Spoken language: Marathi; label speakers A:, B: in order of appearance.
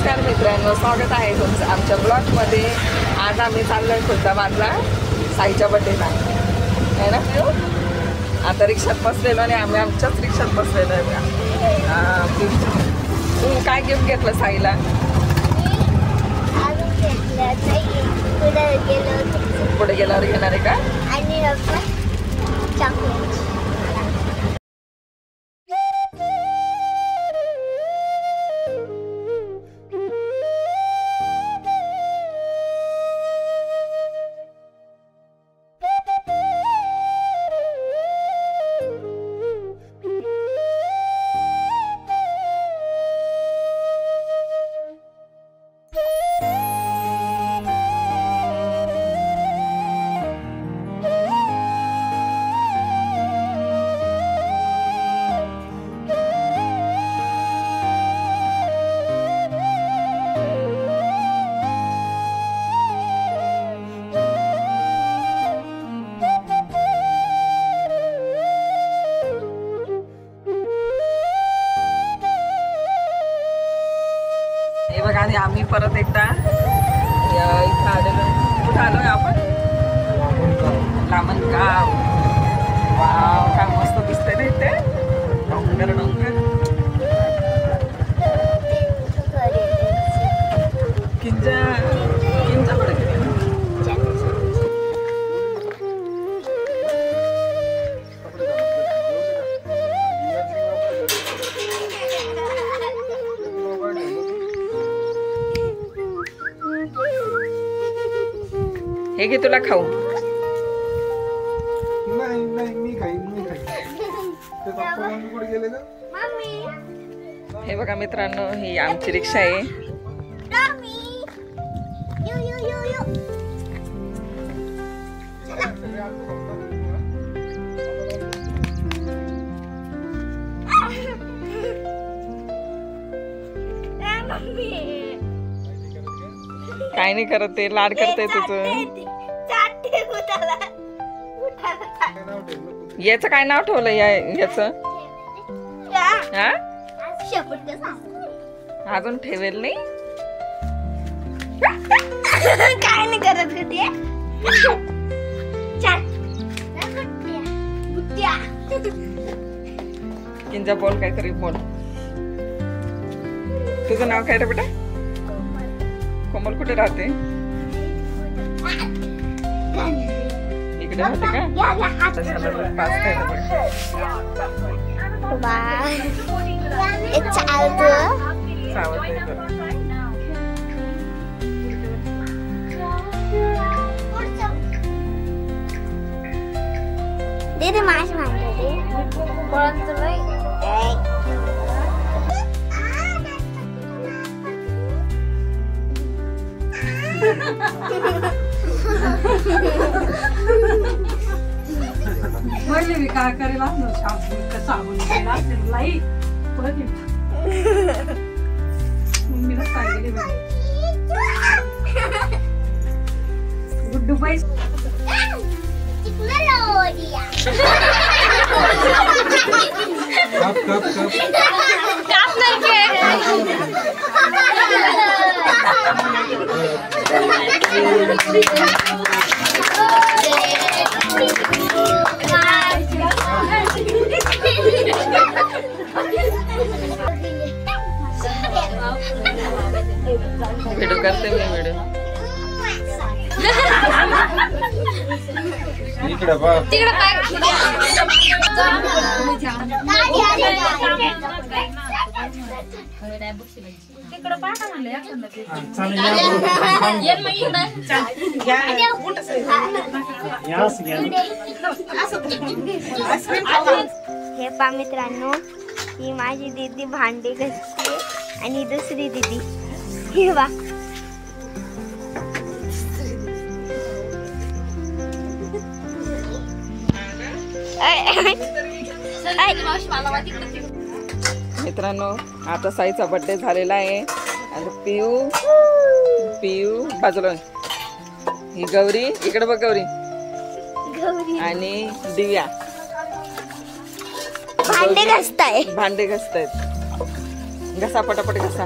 A: नमस्कार मित्रांनो, स्वागत आहे तुमचं आमच्या ब्लॉगमध्ये. आज आम्ही चाललोय खुलताबादला साईच्या बर्थडेला, आहे ना पिऊ? आता रिक्षात बसलेलो आणि आम्ही आमच्याच रिक्षात बसलेलो आहे. तू काय गिफ्ट घेतलं साईला? पुढे गेल्यावर घेणार आहे का?
B: चॉकलेट.
A: हे बघा, आणि आम्ही परत एकदा इथं आलेलो. कुठं आलोय आपण? लामणगाव. वाव, काय मस्त दिसतंय ना इथे. डोंगर डोंगर. किंजा कुठे गेली? हे घे तुला खाऊ. हे बघा मित्रांनो, ही आमची रिक्षा आहे. काय नाही करत, ते लाड करते तुझं. याचं काय नाव ठेवलं याच? अजून ठेवेल नाही.
B: काय नाही करत ते.
A: किंजा बोल, काहीतरी बोल. तुझं नाव काय रे बेटा? कोमल कुठे राहते? इकडे राहते का?
B: दे माश मांडते
C: मैले भी काय करेल असं साबण केला लाई परत मम्मीला सांगितले गुड्डू बाई
A: व्हिडिओ करते मी व्हिडिओ.
D: इकडे बघ.
B: हे पा मित्रांनो, ही माझी दीदी भांडी घासते आणि दुसरी दीदी हे बा.
A: मित्रांनो, आता साईचा बर्थडे झालेला आहे आणि पियू बाजूला. ही गौरी इकडे बघ, गौरी आणि दिव्या
B: भांडे घासताय.
A: घसा पटापट घसा.